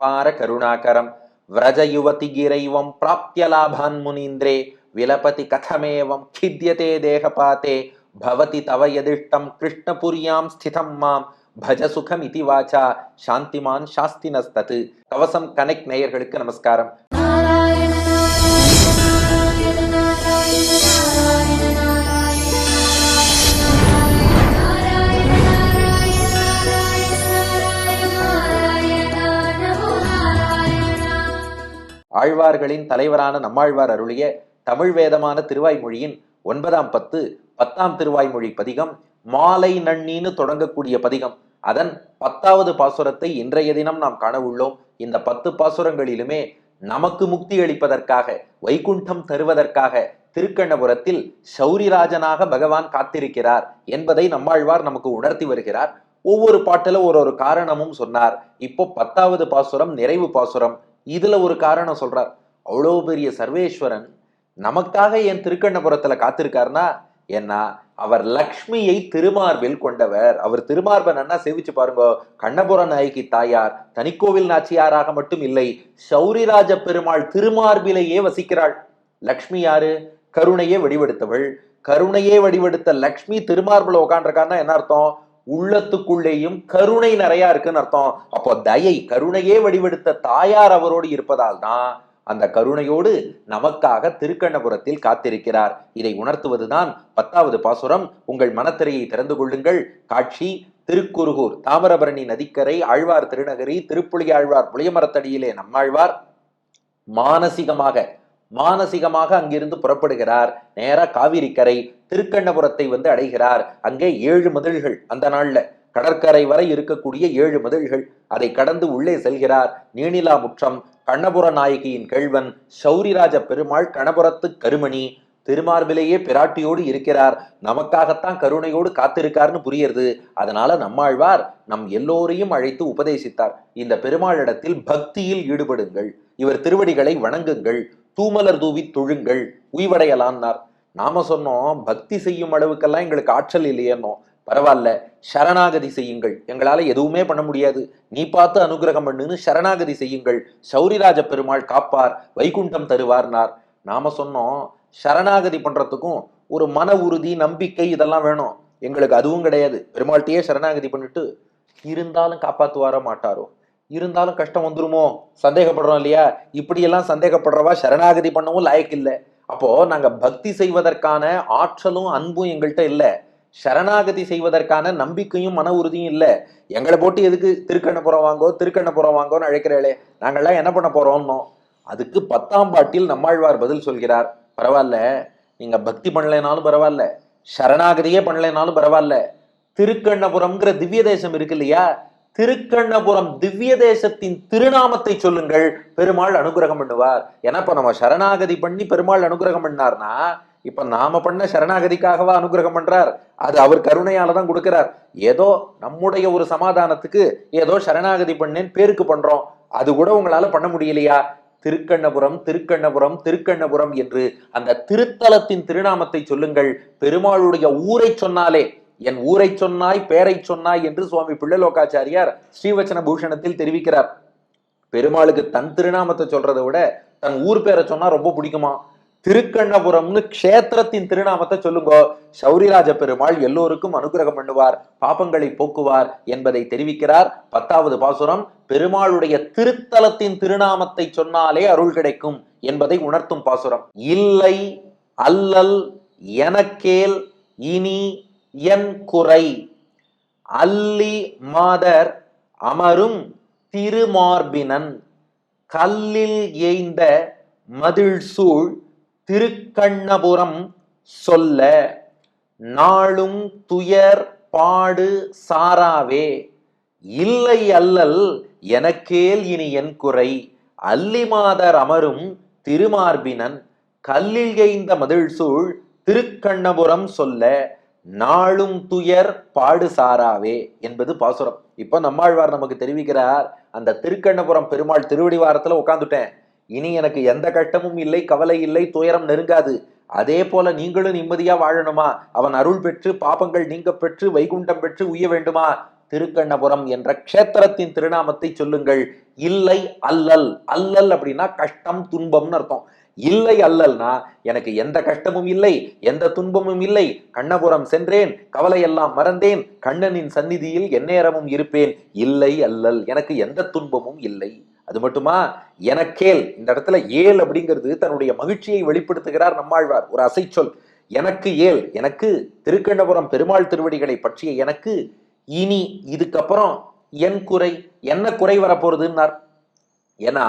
பார கருணாகரம் व्रजयुवति गिरैवं प्राप्त्य लाभान् मुनीन्द्रे विलपति कथमेवं खिद्यते देहपाते भवति तव यदिष्टं कृष्णपुर्यां स्थितं मां भज सुखमिति वाचा शांतिमान शास्तिनस्तत् कवसम कनेक्ट நேயர்களுக்கு நமஸ்காரம். ஆழ்வார்களின் தலைவரான நம்மாழ்வார் அருளிய தமிழ் வேதமான திருவாய்மொழியின் 9ஆம் பத்து 10ஆம் திருவாய்மொழி பதிகம் மாலை நன்னின்னு தொடங்கக்கூடிய பதிகம். அதன் 10வது பாசுரத்தை இன்றைய தினம் நாம் காண உள்ளோம். இந்த 10 பாசுரங்களிலுமே நமக்கு முக்தி அளிப்பதற்காக, வைகுண்டம் தருவதற்காக திருக்கண்ணபுரத்தில் சௌரிராஜனாக பகவான் காத்திருக்கிறார் என்பதை நம்மாழ்வார் நமக்கு உணர்த்தி வருகிறார். ஒவ்வொரு பாட்டுல ஒரு காரணமும் சொன்னார். இப்போ 10வது பாசுரம் நிறைவு பாசுரம். இதுல ஒரு காரணம் சொல்றார். அவ்வளோ பெரிய சர்வேஸ்வரன் நமக்காக என் திருக்கண்ணபுரத்துல காத்திருக்காருனா ஏன்னா அவர் லக்ஷ்மியை திருமார்பில் கொண்டவர். அவர் திருமார்பை நன்னா சேவிச்சு பாருங்க. கண்ணபுர நாயகி தாயார் தனிக்கோவில் நாச்சியாராக மட்டும் இல்லை, சௌரிராஜ பெருமாள் திருமார்பிலேயே வசிக்கிறாள். லக்ஷ்மி யாரு? கருணையே வடிவெடுத்தவள். கருணையே வடிவெடுத்த லக்ஷ்மி திருமார்பில் உட்காண்டிருக்காருன்னா என்ன அர்த்தம்? உள்ளத்துக்குள்ளேயும் கருணை நிறைய இருக்குன்னு அர்த்தம். அப்போ தயை, கருணையே வடிவெடுத்த தாயார் அவரோடு இருப்பதால் தான் அந்த கருணையோடு நமக்காக திருக்கண்ணபுரத்தில் காத்திருக்கிறார். இதை உணர்த்துவதுதான் 10வது பாசுரம். உங்கள் மனத்திரையை திறந்து கொள்ளுங்கள். காட்சி திருக்குருகூர், தாமிரபரணி நதிக்கரை, ஆழ்வார் திருநகரி, திருப்புலி ஆழ்வார் புளியமரத்தடியிலே நம்மாழ்வார் மானசீகமாக அங்கிருந்து புறப்படுகிறார். நேரா காவிரிக்கரை திருக்கண்ணபுரத்தை வந்து அடைகிறார். அங்கே 7 மதில்கள், அந்த நாள்ல கடற்கரை வரை இருக்கக்கூடிய 7 மதில்கள். அதை கடந்து உள்ளே செல்கிறார். நீணிலா முற்றம், கண்ணபுர நாயகியின் கேள்வன் சௌரிராஜ பெருமாள், கணபுரத்து கருமணி திருமார்பிலேயே பிராட்டியோடு இருக்கிறார். நமக்காகத்தான் கருணையோடு காத்திருக்காருன்னு புரியுது. அதனால நம்மாழ்வார் நம் எல்லோரையும் அழைத்து உபதேசித்தார். இந்த பெருமாளிடத்தில் பக்தியில் ஈடுபடுங்கள், இவர் திருவடிகளை வணங்குங்கள், தூமலர் தூவி தொழுங்கள், உய்வடையலான்னார். நாம சொன்னோம் பக்தி செய்யும் அளவுக்கெல்லாம் எங்களுக்கு ஆற்றல் இல்லையன்னோ. பரவாயில்ல, சரணாகதி செய்யுங்கள், எங்களால எதுவுமே பண்ண முடியாது, நீ பார்த்து அனுகிரகம் பண்ணுன்னு சரணாகதி செய்யுங்கள், சௌரிராஜ பெருமாள் காப்பார், வைகுண்டம் தருவார்னார். நாம சொன்னோம் சரணாகதி பண்றதுக்கும் ஒரு மன உறுதி, நம்பிக்கை இதெல்லாம் வேணும். எங்களுக்கு அதுவும் கிடையாது. பெருமாள்கிட்டயே சரணாகதி பண்ணிட்டு இருந்தாலும் காப்பாத்துவார மாட்டாரோ, இருந்தாலும் கஷ்டம் வந்துருமோ சந்தேகப்படுறோம் இல்லையா? இப்படியெல்லாம் சந்தேகப்படுறவா சரணாகதி பண்ணவும் லாயக்கு இல்லை. அப்போ நாங்க பக்தி செய்வதற்கான ஆற்றலும் அன்பும் எங்கள்கிட்ட இல்லை, சரணாகதி செய்வதற்கான நம்பிக்கையும் மன உறுதியும் இல்லை. எங்களை போட்டு எதுக்கு திருக்கண்ணபுரம் வாங்கோன்னு அழைக்கிறீங்களே, நாங்கள்லாம் என்ன பண்ண போறோம்னோ. அதுக்கு 10ஆம் பாட்டில் நம்மாழ்வார் பதில் சொல்கிறார். பரவாயில்ல, நீங்க பக்தி பண்ணலைனாலும் பரவாயில்ல, சரணாகதியே பண்ணலைனாலும் பரவாயில்ல, திருக்கண்ணபுரம்ங்கிற திவ்ய தேசம் இருக்கு இல்லையா, திருக்கண்ணபுரம் திவ்ய தேசத்தின் திருநாமத்தை சொல்லுங்கள், பெருமாள் அனுகிரகம் பண்ணுவார். ஏன்னா இப்ப நம்ம சரணாகதி பண்ணி பெருமாள் அனுகிரகம் பண்ணார்னா, இப்ப நாம பண்ண சரணாகதிக்காகவா அனுகிரகம் பண்றார்? அது அவர் கருணையாலதான் கொடுக்கிறார். ஏதோ நம்முடைய ஒரு சமாதானத்துக்கு ஏதோ சரணாகதி பண்ணேன் பேருக்கு பண்றோம், அது கூட உங்களால பண்ண முடியலையா? திருக்கண்ணபுரம் என்று அந்த திருத்தலத்தின் திருநாமத்தை சொல்லுங்கள். பெருமாளுடைய ஊரை சொன்னாலே, என் ஊரை சொன்னாய் பேரை சொன்னாய் என்று சுவாமி பிள்ளலோகாச்சாரியார் ஸ்ரீவச்சன பூஷணத்தில் தெரிவிக்கிறார். பெருமாளுக்கு தன் திருநாமத்தை சொல்றதை விட தன் ஊர் பேரை சொன்னா ரொம்ப பிடிக்குமா. திருக்கண்ணபுரம்னு க்ஷேத்திரத்தின் திருநாமத்தை சொல்லுங்க. சௌரிராஜ பெருமாள் எல்லோருக்கும் அனுகிரகம் பண்ணுவார், பாப்பங்களை போக்குவார் என்பதை தெரிவிக்கிறார். 10வது பாசுரம் பெருமாளுடைய திருத்தலத்தின் திருநாமத்தை சொன்னாலே அருள் கிடைக்கும் என்பதை உணர்த்தும் பாசுரம். இல்லை அல்லல் எனக்கேல் இனி என் குறை, அல்லி மாதர் அமரும் திருமார்பினன், கல்லில் ஏய்ந்த மதில் சூழ் திருக்கண்ணபுரம் சொல்ல, நாளும் துயர் பாடு சாராவே, இல்லை அல்லல் எனக்கேல் இனி என் குறை, அல்லிமாதர் அமரும் திருமார்பினன், கல்லில் ஏய்ந்த மதில் சூழ் திருக்கண்ணபுரம் சொல்ல, நாளும் துயர் பாடு சாராவே என்பது பாசுரம். இப்ப நம்மாழ்வார் நமக்கு தெரிவிக்கிறார், அந்த திருக்கண்ணபுரம் பெருமாள் திருவடிவாரத்துல உட்காந்துட்டேன், இனி எனக்கு எந்த கஷ்டமும் இல்லை, கவலை இல்லை, துயரம் நெருங்காது. அதே போல நீங்களும் நிம்மதியா வாழணுமா, அவன் அருள் பெற்று பாபங்கள் நீங்க பெற்று வைகுண்டம் பெற்று உய்ய வேண்டுமா, திருக்கண்ணபுரம் என்ற க்ஷேத்திரத்தின் திருநாமத்தை சொல்லுங்கள். இல்லை அல்லல். அல்லல் அப்படின்னா கஷ்டம் துன்பம்னு அர்த்தம். இல்லை அல்லல்னா எனக்கு எந்த கஷ்டமும் இல்லை, எந்த துன்பமும் இல்லை, கண்ணபுரம் சென்றேன், கவலையெல்லாம் மறந்தேன், கண்ணனின் சந்நிதியில் எந்நேரமும் இருப்பேன், இல்லை அல்லல், எனக்கு எந்த துன்பமும் இல்லை. அது மட்டுமா, எனக்கேல், இந்த இடத்துல ஏல் அப்படிங்கிறது தன்னுடைய மகிழ்ச்சியை வெளிப்படுத்துகிறார் நம்மாழ்வார். ஒரு அசைச்சொல். எனக்கு ஏல், எனக்கு திருக்கண்ணபுரம் பெருமாள் திருவடிகளை பற்றிய எனக்கு இனி இதுக்கப்புறம் என் குறை, என்ன குறை வரப்போறதுன்னார். ஏன்னா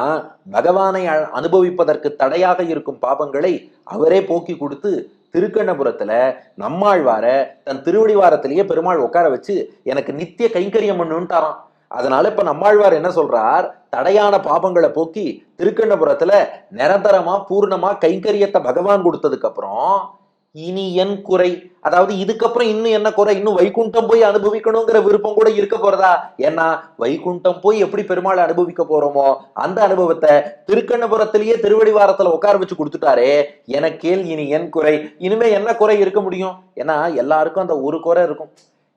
பகவானை அனுபவிப்பதற்கு தடையாக இருக்கும் பாபங்களை அவரே போக்கி கொடுத்து திருக்கண்ணபுரத்துல நம்மாழ்வார தன் திருவடிவாரத்திலேயே பெருமாள் உட்கார வச்சு எனக்கு நித்திய கைங்கரியம் பண்ணுன்ட்டாராம். அதனால இப்ப நம்மாழ்வார் என்ன சொல்றார், தடையான பாபங்களை போக்கி திருக்கண்ணபுரத்துல நிரந்தரமா பூர்ணமா கைங்கரியத்தை பகவான் கொடுத்ததுக்கு அப்புறம் இனி என் குறை, அதாவது இதுக்கப்புறம் இன்னும் என்ன குறை, இன்னும் வைகுண்டம் போய் அனுபவிக்கணுங்கிற விருப்பம் கூட இருக்க போறதா? ஏன்னா வைகுண்டம் போய் எப்படி பெருமாள் அனுபவிக்க போறோமோ அந்த அனுபவத்தை திருக்கண்ணபுரத்திலேயே திருவடிவாரத்துல உட்கார வச்சு கொடுத்துட்டாரே, எனக்கேல் இனி என் குறை, இனிமே என்ன குறை இருக்க முடியும்? ஏன்னா எல்லாருக்கும் அந்த ஒரு குறை இருக்கும்,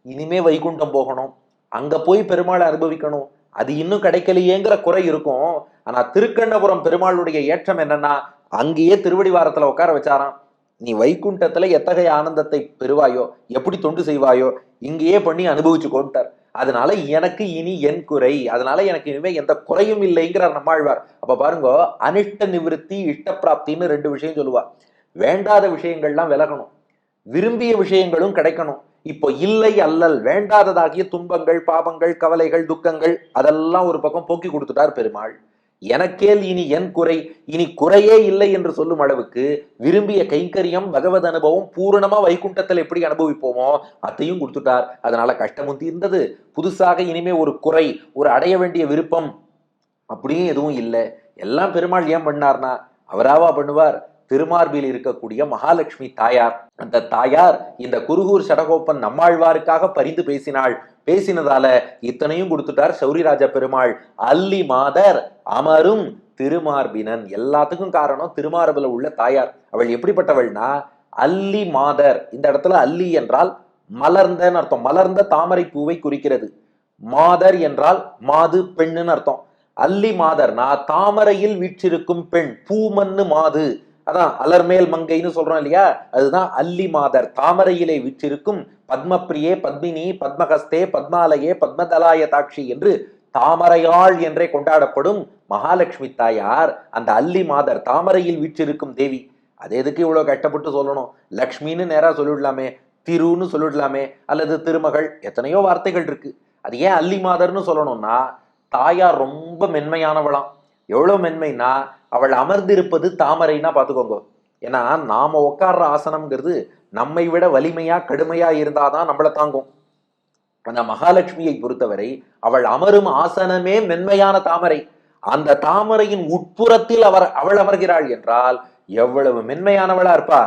இனிமே வைகுண்டம் போகணும், அங்க போய் பெருமாளை அனுபவிக்கணும், அது இன்னும் கிடைக்கலையேங்கிற குறை இருக்கும். ஆனா திருக்கண்ணபுரம் பெருமாளுடைய ஏற்றம் என்னன்னா, அங்கேயே திருவடிவாரத்துல உட்கார வச்சாராம். நீ வைகுண்டத்துல எத்தகைய ஆனந்தத்தை பெறுவாயோ, எப்படி தொண்டு செய்வாயோ, இங்கேயே பண்ணி அனுபவிச்சு கொண்டார். அதனால எனக்கு இனி என் குறை, அதனால எனக்கு இனிமே எந்த குறையும் இல்லைங்கிறார் நம்மாழ்வார். அப்ப பாருங்க, அனிஷ்ட நிவிருத்தி இஷ்ட பிராப்தின்னு ரெண்டு விஷயம் சொல்லுவா. வேண்டாத விஷயங்கள்லாம் விலகணும், விரும்பிய விஷயங்களும் கிடைக்கணும். இப்போ இல்லை அல்லல், வேண்டாததாகிய துன்பங்கள் பாபங்கள் கவலைகள் துக்கங்கள் அதெல்லாம் ஒரு பக்கம் போக்கி கொடுத்துட்டார் பெருமாள். எனக்கேல் இனி என் குறை, இனி குறையே இல்லை என்று சொல்லும் அளவுக்கு விரும்பிய கைங்கரியம் பகவத் அனுபவம் பூரணமா வைகுண்டத்தில் எப்படி அனுபவிப்போமோ அதையும் கொடுத்துட்டார். அதனால கஷ்டமும் தீர்ந்தது. புதுசாக இனிமே ஒரு குறை, ஒரு அடைய வேண்டிய விருப்பம் அப்படியும் எதுவும் இல்லை. எல்லாம் பெருமாள் ஏன் பண்ணார்னா, அவராவா பண்ணுவார்? திருமார்பில் இருக்கக்கூடிய மகாலட்சுமி தாயார், அந்த தாயார் இந்த குருகூர் சடகோப்பன் நம்மாழ்வாருக்காக பரிந்து பேசினாள். பேசினதால இத்தனையும் கொடுத்துட்டார் சௌரிராஜ பெருமாள். அல்லி மாதர் அமரும் திருமார்பினன், எல்லாத்துக்கும் காரணம் திருமார்பில உள்ள தாயார். அவள் எப்படிப்பட்டவள்னா அல்லி மாதர். இந்த இடத்துல அல்லி என்றால் மலர்ந்தன்னு அர்த்தம், மலர்ந்த தாமரை பூவை குறிக்கிறது. மாதர் என்றால் மாது பெண்ணுன்னு அர்த்தம். அல்லி மாதர்னா தாமரையில் வீற்றிருக்கும் பெண், பூமன்னு மாது, அதான் அலர்மேல் மங்கைன்னு சொல்றோம் இல்லையா, அதுதான் அல்லி மாதர். தாமரையிலே வீற்றிருக்கும் பத்மப்பிரியே பத்மினி பத்மஹஸ்தே பத்மாலயே பத்மதலாய தாட்சி என்று தாமரையாள் என்றே கொண்டாடப்படும் மகாலட்சுமி தாயார் அந்த அல்லி மாதர், தாமரையில் வீற்றிருக்கும் தேவி. அது எதுக்கு இவ்வளவு கஷ்டப்பட்டு சொல்லணும்? லக்ஷ்மின்னு நேரா சொல்லிடலாமே, திருன்னு சொல்லிடலாமே, அல்லது திருமகள், எத்தனையோ வார்த்தைகள் இருக்கு. அது ஏன் அல்லி மாதர்னு சொல்லணும்னா, தாயார் ரொம்ப மென்மையானவளாம். எவ்வளவு மென்மைனா, அவள் அமர்ந்திருப்பது தாமரைனா பாத்துக்கோங்க. ஏன்னா நாம உட்கார்ற ஆசனம்ங்கிறது நம்மை விட வலிமையா கடுமையா இருந்தாதான் நம்மளை தாங்கும். அந்த மகாலட்சுமியை பொறுத்தவரை அவள் அமரும் ஆசனமே மென்மையான தாமரை. அந்த தாமரையின் உட்புறத்தில் அவள் அமர்கிறாள் என்றால் எவ்வளவு மென்மையானவளா இருப்பா.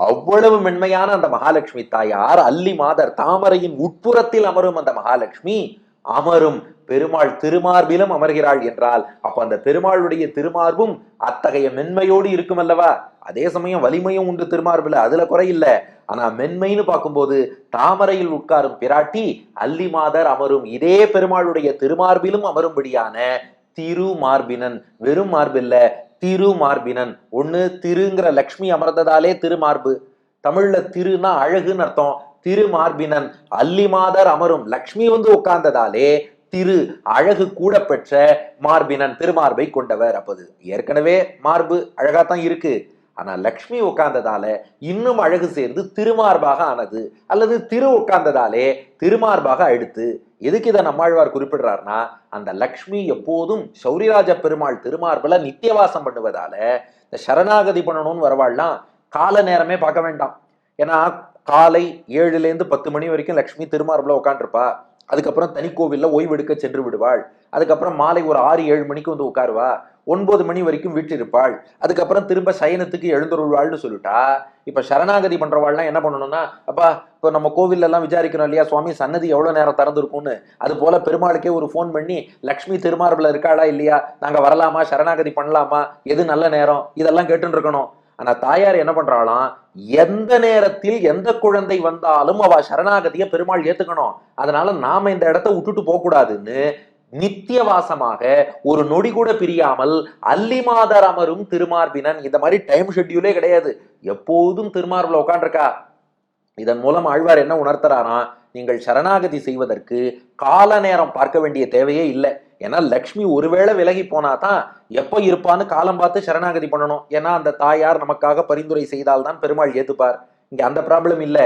அவ்வளவு மென்மையான அந்த மகாலட்சுமி தாயார் அல்லி மாதர், தாமரையின் உட்புறத்தில் அமரும் அந்த மகாலட்சுமி அமரும் பெருமாள் திருமார்பிலும் அமர்கிறாள் என்றால் அப்ப அந்த பெருமாளுடைய திருமார்பும் அத்தகைய மென்மையோடு இருக்கும் அல்லவா. அதே சமயம் வலிமையும் உண்டு திருமார்பில், அதுல குறையில்ல. ஆனா மென்மைன்னு பார்க்கும்போது தாமரையில் உட்காரும் பிராட்டி அல்லி மாதர் அமரும் இதே பெருமாளுடைய திருமார்பிலும் அமரும்படியான திருமார்பினன். வெறும் மார்பில்ல, திருமார்பினன். ஒண்ணு திருங்கிற லக்ஷ்மி அமர்ந்ததாலே திருமார்பு, தமிழ்ல திருனா அழகுன்னு அர்த்தம். திருமார்பினன், அல்லி மாதர் அமரும் லக்ஷ்மி வந்து உட்கார்ந்ததாலே திரு அழகு கூட பெற்ற மார்பினன், திருமார்பை கொண்டவர். அப்போது ஏற்கனவே மார்பு அழகாத்தான் இருக்கு, ஆனா லக்ஷ்மி உட்கார்ந்ததால இன்னும் அழகு சேர்ந்து திருமார்பாக ஆனது, அல்லது திரு உட்கார்ந்ததாலே திருமார்பாக அடுத்து. எதுக்கு இதை நம்மாழ்வார் குறிப்பிடுறாருனா, அந்த லக்ஷ்மி எப்போதும் சௌரிராஜ பெருமாள் திருமார்புல நித்தியவாசம் பண்ணுவதால இந்த சரணாகதி பண்ணணும்னு வரவாள்லாம் கால நேரமே பார்க்க வேண்டாம். ஏன்னா காலை 7லேருந்து 10 மணி வரைக்கும் லக்ஷ்மி திருமார்புல உட்காந்துருப்பா. அதுக்கப்புறம் தனிக்கோவில்ல ஓய்வெடுக்க சென்று விடுவாள். அதுக்கப்புறம் மாலை ஒரு 6-7 மணிக்கு வந்து உட்காருவா. 9 மணி வரைக்கும் வீட்டில் இருப்பாள். அதுக்கப்புறம் திரும்ப சயனத்துக்கு எழுந்துருவாள்னு சொல்லிட்டா. இப்ப சரணாகதி பண்றவாள்லாம் என்ன பண்ணணும்னா, அப்பா இப்போ நம்ம கோவில்ல எல்லாம் விசாரிக்கிறோம் இல்லையா, சுவாமி சன்னதி எவ்வளவு நேரம் திறந்துருக்கும்னு, அது போல பெருமாளுக்கே ஒரு போன் பண்ணி லக்ஷ்மி திருமார்புல இருக்காளா இல்லையா, நாங்க வரலாமா, சரணாகதி பண்ணலாமா, எது நல்ல நேரம், இதெல்லாம் கேட்டுன்னு இருக்கணும். ஆனா தாயார் என்ன பண்றாளாம், எந்த நேரத்தில் எந்த குழந்தை வந்தாலும் அவ சரணாகதிய பெருமாள் ஏத்துக்கணும், அதனால நாம இந்த இடத்த விட்டுட்டு போக கூடாதுன்னு நித்தியவாசமாக ஒரு நொடி கூட பிரியாமல் அல்லிமாதர் அமரும் திருமார்பினன், இந்த மாதிரி டைம் ஷெட்யூலே கிடையாது, எப்போதும் திருமார்பில் உட்காண்டிருக்கா. இதன் மூலம் ஆழ்வார் என்ன உணர்த்துறாராம், நீங்கள் சரணாகதி செய்வதற்கு கால நேரம் பார்க்க வேண்டிய தேவையே இல்லை. ஏன்னா லக்ஷ்மி ஒருவேளை விலகி போனாதான் எப்ப இருப்பான்னு காலம் பார்த்து சரணாகதி பண்ணணும். ஏன்னா அந்த தாயார் நமக்காக பரிந்துரை செய்தால்தான் பெருமாள் ஏத்துப்பார். இங்க அந்த ப்ராப்ளம் இல்ல,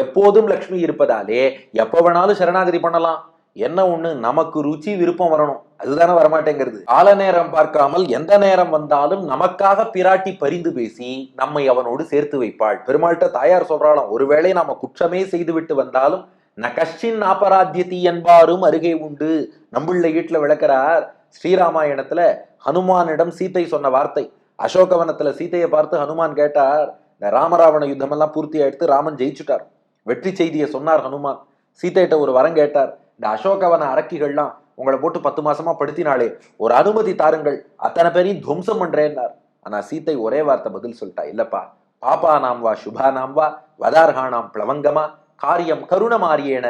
எப்போதும் லக்ஷ்மி இருப்பதாலே எப்ப வேணாலும் சரணாகதி பண்ணலாம். என்ன ஒண்ணு, நமக்கு ருச்சி விருப்பம் வரணும், அதுதானே வரமாட்டேங்கிறது. கால நேரம் பார்க்காமல் எந்த நேரம் வந்தாலும் நமக்காக பிராட்டி பரிந்து பேசி நம்மை அவனோடு சேர்த்து வைப்பாள். பெருமாள்கிட்ட தாயார் சொல்றாளாம், ஒருவேளை நாம குற்றமே செய்து விட்டு வந்தாலும் ந கஷ்டின் அபராத்தியதி என்பாரும் அருகே உண்டு. நம்புள்ள வீட்டுல விளக்கிறார். ஸ்ரீராமாயணத்துல ஹனுமானிடம் சீத்தை சொன்ன வார்த்தை, அசோகவனத்துல சீத்தையை பார்த்து ஹனுமான் கேட்டார், இந்த ராமராவண யுத்தம் எல்லாம் பூர்த்தி ஆயிடுத்து, ராமன் ஜெயிச்சுட்டார், வெற்றி செய்தியை சொன்னார் ஹனுமான். சீத்தையிட்ட ஒரு வரம் கேட்டார், இந்த அசோகவன அரக்கிகள்லாம் உங்களை போட்டு 10 மாசமா படுத்தினாலே ஒரு அனுமதி தாருங்கள், அத்தனை பேரையும் துவம்சம் பண்றேன்னார். ஆனா சீத்தை ஒரே வார்த்தை பதில் சொல்லிட்டா, இல்லப்பா, பாப்பா நாம் வா சுபா நாம் வா வதார்ஹானாம் பிளவங்கமா காரியம் கருணமாரியேன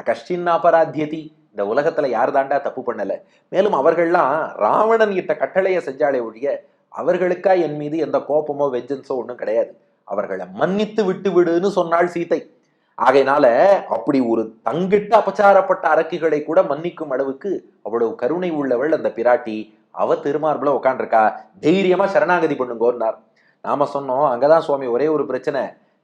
கஷ்டின் அபராத்தியதி. இந்த உலகத்துல யார் தாண்டா தப்பு பண்ணல. மேலும் அவர்கள்லாம் ராவணன் இட்ட கட்டளையை செஞ்சாலே ஒழிய அவர்களுக்கா என் மீது எந்த கோபமோ வெஞ்சன்ஸோ ஒன்றும் கிடையாது, அவர்களை மன்னித்து விட்டு விடுன்னு சொன்னாள் சீத்தை. ஆகையினால அப்படி ஒரு தங்கிட்டு அபச்சாரப்பட்ட அரக்கிகளை கூட மன்னிக்கும் அளவுக்கு அவ்வளவு கருணை உள்ளவள் அந்த பிராட்டி. அவ திருமார்புல உட்காண்டிருக்கா, தைரியமா சரணாகதி பண்ணுங்கன்னார். நாம சொன்னோம், அங்கதான் சுவாமி ஒரே ஒரு பிரச்சனை,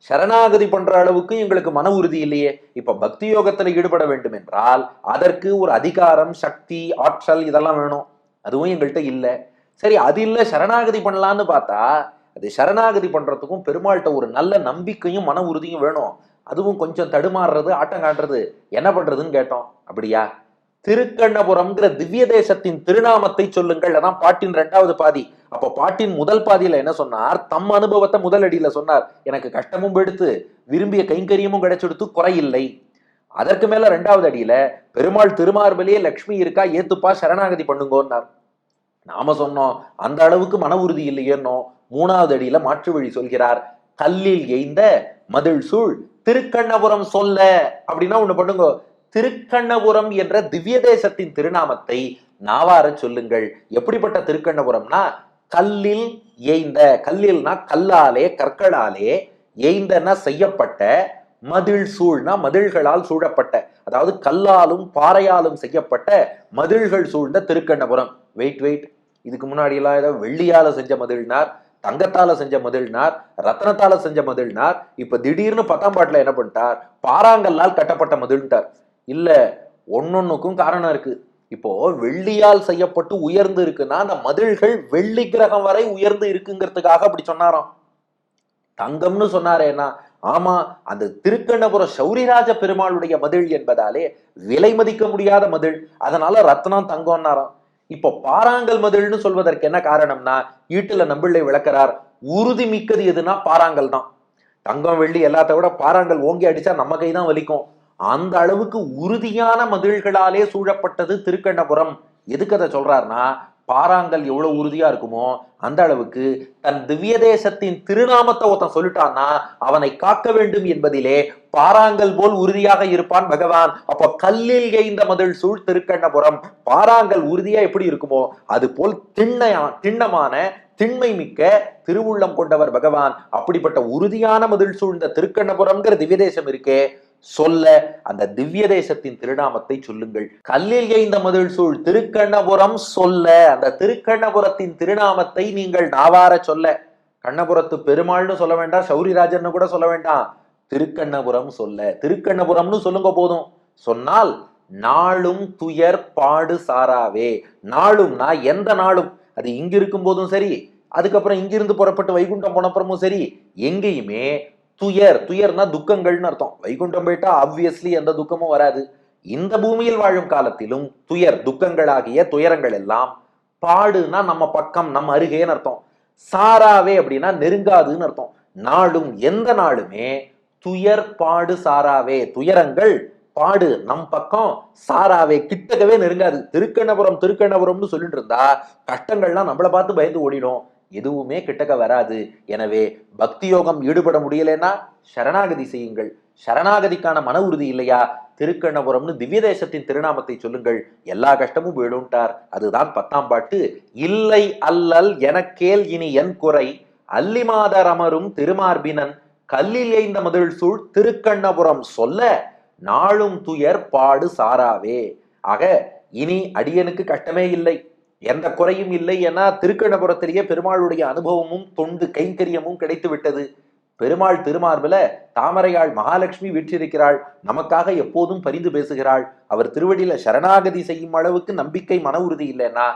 சரணாகதி பண்ற அளவுக்கு எங்களுக்கு மன உறுதி இல்லையே. இப்ப பக்தி யோகத்துல ஈடுபட வேண்டும் என்றால் அதற்கு ஒரு அதிகாரம், சக்தி, ஆற்றல் இதெல்லாம் வேணும், அதுவும் எங்கள்கிட்ட இல்லை. சரி, அது இல்லை, சரணாகதி பண்ணலான்னு பார்த்தா அது சரணாகதி பண்றதுக்கும் பெருமாள்கிட்ட ஒரு நல்ல நம்பிக்கையும் மன உறுதியும் வேணும், அதுவும் கொஞ்சம் தடுமாறுறது, ஆட்டம் காட்டுறது, என்ன பண்றதுன்னு கேட்டோம். அப்படியா, திருக்கண்ணபுரம்ங்கிற திவ்ய தேசத்தின் திருநாமத்தை சொல்லுங்கள், அதான் பாட்டின் 2வது பாதி. அப்போ பாட்டின் முதல் பாதியில என்ன சொன்னார், தம் அனுபவத்தை முதல் அடியில சொன்னார், எனக்கு கஷ்டமும் எடுத்து விரும்பிய கைங்கரியமும் கிடைச்செடுத்து குறையில்லை. அதற்கு மேல 2வது அடியில பெருமாள் திருமார்பிலேயே லக்ஷ்மி இருக்கா, ஏத்துப்பா சரணாகதி பண்ணுங்கன்னார். நாம சொன்னோம் அந்த அளவுக்கு மன உறுதி இல்லையேன்னோ. 3வது அடியில மாற்று வழி சொல்கிறார், கல்லில் எய்ந்த மதில் சூழ் திருக்கண்ணபுரம் சொல்ல. அப்படின்னா ஒண்ணு பண்ணுங்க, திருக்கண்ணபுரம் என்ற திவ்ய தேசத்தின் திருநாமத்தை நாவார சொல்லுங்கள். எப்படிப்பட்ட திருக்கண்ணபுரம்னா, கல்லில் எய்ந்த, கல்லில்னா கல்லாலே கற்களாலே, எய்ந்தனா செய்யப்பட்ட, மதில் சூழ்னா மதில்களால் சூழப்பட்ட, அதாவது கல்லாலும் பாறையாலும் செய்யப்பட்ட மதில்கள் சூழ்ந்த திருக்கண்ணபுரம். வெயிட், இதுக்கு முன்னாடி எல்லாம் ஏதாவது வெள்ளியால செஞ்ச மதில்னார், தங்கத்தால செஞ்ச மதில்னார், ரத்னத்தால செஞ்ச மதில்னார், இப்ப திடீர்னு 10ஆம் பாட்டுல என்ன பண்ணிட்டார், பாறாங்கல்லால் கட்டப்பட்ட மதில்ட்டார். இல்ல, ஒன்னொன்னுக்கும் காரணம் இருக்கு. இப்போ வெள்ளியால் செய்யப்பட்டு உயர்ந்து இருக்குன்னா அந்த மதில்கள் வெள்ளி கிரகம் வரை உயர்ந்து இருக்குங்கிறதுக்காக அப்படி சொன்னாராம். தங்கம்னு சொன்னாரேனா, ஆமா, அந்த திருக்கண்ணபுரம் சௌரிராஜ பெருமாளுடைய மதில் என்பதாலே விலை மதிக்க முடியாத மதில், அதனால ரத்னம் தங்கம்னாராம். இப்போ பாறாங்கல் மதில்னு சொல்வதற்கு என்ன காரணம்னா, ஈட்டுல நம்பிள்ளை விளக்கிறார், உறுதி மிக்கது எதுனா பாறாங்கல் தான். தங்கம் வெள்ளி எல்லாத்த விட பாறாங்கல் ஓங்கி அடிச்சா நம்ம கைதான் வலிக்கும். அந்த அளவுக்கு உறுதியான மதில்களாலே சூழப்பட்டது திருக்கண்ணபுரம். எதுக்கு அதை சொல்றாருன்னா, பாறாங்கல் எவ்வளவு உறுதியா இருக்குமோ அந்த அளவுக்கு தன் திவ்ய தேசத்தின் திருநாமத்தை ஒருத்தன் சொல்லிட்டான்னா அவனை காக்க வேண்டும் என்பதிலே பாறாங்கல் போல் உறுதியாக இருப்பான் பகவான். அப்போ கல்லில் எய்ந்த மதில் சூழ் திருக்கண்ணபுரம், பாறாங்கல் உறுதியா எப்படி இருக்குமோ அது போல் திண்ணமான திண்மை மிக்க திருவுள்ளம் கொண்டவர் பகவான். அப்படிப்பட்ட உறுதியான மதில் சூழ்ந்த திருக்கண்ணபுரம்ங்கிற திவ்ய தேசம் இருக்கே, சொல்ல அந்த திவ்ய தேசத்தின் திருநாமத்தை சொல்லுங்கள். கல்லில் எய்ந்த மதில் சூழ் திருக்கண்ணபுரம் சொல்ல, அந்த திருக்கண்ணபுரத்தின் திருநாமத்தை நீங்கள் நாவார சொல்ல. கண்ணபுரத்து பெருமாள்னு சொல்ல வேண்டாம், சௌரிராஜன் கூட சொல்ல வேண்டாம், திருக்கண்ணபுரம் சொல்ல. திருக்கண்ணபுரம்னு சொல்லுங்க போதும். சொன்னால் நாளும் துயர் பாடு சாராவே. நாளும்னா எந்த நாளும், அது இங்க இருக்கும் போதும் சரி, அதுக்கப்புறம் இங்கிருந்து புறப்பட்டு வைகுண்டம் போனப்புறமும் சரி, எங்கேயுமே துயர்னா துக்கங்கள்னு அர்த்தம். வைகுண்டம் போயிட்டா ஆப்வியஸ்லி எந்த துக்கமும் வராது. இந்த பூமியில் வாழும் காலத்திலும் துக்கங்களாகிய துயரங்கள் எல்லாம், பாடுனா நம்ம பக்கம் நம்ம அருகேன்னு அர்த்தம், சாராவே அப்படின்னா நெருங்காதுன்னு அர்த்தம். நாளும் எந்த நாளுமே துயர் பாடு சாராவே, துயரங்கள் பாடு நம் பக்கம், சாராவே கிட்டக்கவே நெருங்காது. திருக்கண்ணபுரம்னு சொல்லிட்டு இருந்தா கஷ்டங்கள்லாம் நம்மளை பார்த்து பயந்து ஓடிடும். எதுவுமே கிட்டக்க வராது. எனவே பக்தி யோகம் ஈடுபட முடியலன்னா சரணாகதி செய்யுங்கள். சரணாகதிக்கான மன உறுதி இல்லையா, திருக்கண்ணபுரம்னு திவ்ய தேசத்தின் திருநாமத்தை சொல்லுங்கள், எல்லா கஷ்டமும் போயிடும்ட்டார். அதுதான் 10ஆம் பாட்டு. இல்லை அல்லல் எனக்கேல் இனி என் குறை, அல்லிமாதர் அமரும் திருமார்பினன், கல்லில் எய்ந்த மதில் சூழ் திருக்கண்ணபுரம் சொல்ல, நாளும் துயர் பாடு சாராவே. ஆக இனி அடியனுக்கு கஷ்டமே இல்லை, எந்த குறையும் இல்லை. ஏன்னா திருக்கண்ணபுரத்திலேயே பெருமாளுடைய அனுபவமும் தொண்டு கைங்கரியமும் கிடைத்து விட்டது. பெருமாள் திருமார்பில தாமரையாள் மகாலட்சுமி வீற்றிருக்கிறாள், நமக்காக எப்போதும் பரிந்து பேசுகிறாள். அவர் திருவடியில சரணாகதி செய்யும் அளவுக்கு நம்பிக்கை மன உறுதி இல்லைன்னா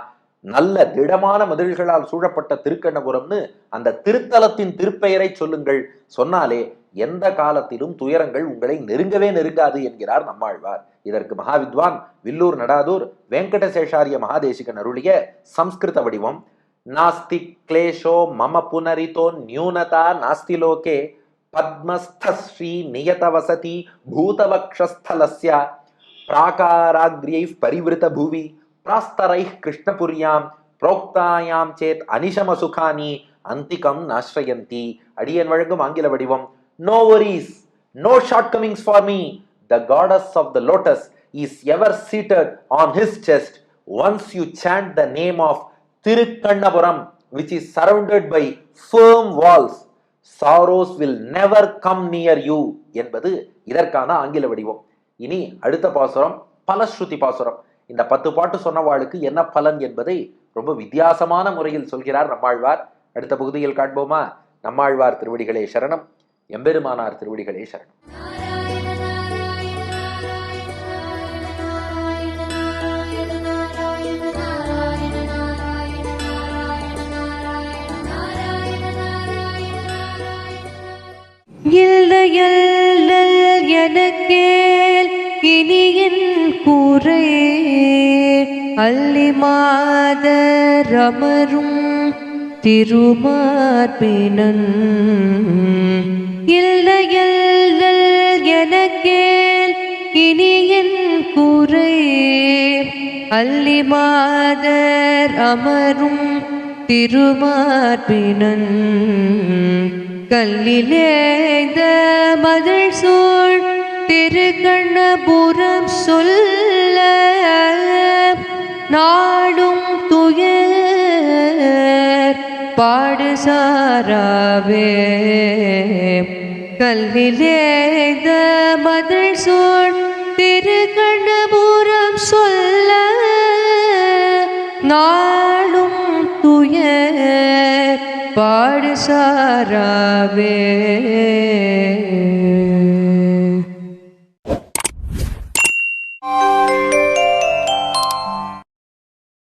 நல்ல திடமான மதில்களால் சூழப்பட்ட திருக்கண்ணபுரம்னு அந்த திருத்தலத்தின் திருப்பெயரை சொல்லுங்கள். சொன்னாலே எந்த காலத்திலும் துயரங்கள் உங்களை நெருங்கவே நெருங்காது என்கிறார் நம்மாழ்வார். இதற்கு மகாவித்வான் வில்லூர் நடாதூர் வெங்கடசேஷாரிய மகாதேசிகன் அருளிய சம்ஸ்கிருத வடிவம். நாஸ்தி கிளேஷோ மம புனரிதோ நியூனதா நாஸ்தி லோகே, பத்மஸ்தஸ்ரீ நியத வசதி பூதவக்ஷஸ்தலஸ்ய, பிராகாராக்ரியை பரிவிருத்த பூவி பிராஸ்தரை கிருஷ்ணபுரியாம், புரோக்தாயாம் சேத் அனிஷம சுகானி அந்திகம் நாஸ்ரயந்தி. அடியன் வழங்கும் ஆங்கில வடிவம். No worries, no shortcomings for me. The goddess of the lotus is ever seated on his chest. Once you chant the name of Tirukkannapuram, which is surrounded by firm walls, sorrows will never come near you என்பது இதற்கான ஆங்கில வடிவம். இனி அடுத்த பாசுரம் பலஸ்ருதி பாசுரம். இந்த 10 பாட்டு சொன்னவாளுக்கு என்ன பலன் என்பதை ரொம்ப வித்தியாசமான முறையில் சொல்கிறார் நம்மாழ்வார். அடுத்த பகுதியில் காண்போமா? நம்மாழ்வார் திருவடிகளே சரணம், எம்பெருமானார் திருவடிகளே சரணம். எனக்கேல் இனி என் குறை, அல்லிமாதர் அமரும் திருமார்பினன், இல்லையல்லல் எனக்கேல் இனி என் குறை, அல்லிமாதர் அமரும் திருமார்பினன், கல்லிலேந்த மதில் சூழ் திருக்கண்ணபுரம் சொல்ல, நாடும் துயர் பாடு சாராவே. கல்லிலேந்த மதில் சூழ் திருக்கண்ணபுரம் சொல்ல, நாடும் துயர் பாடு சாராவே.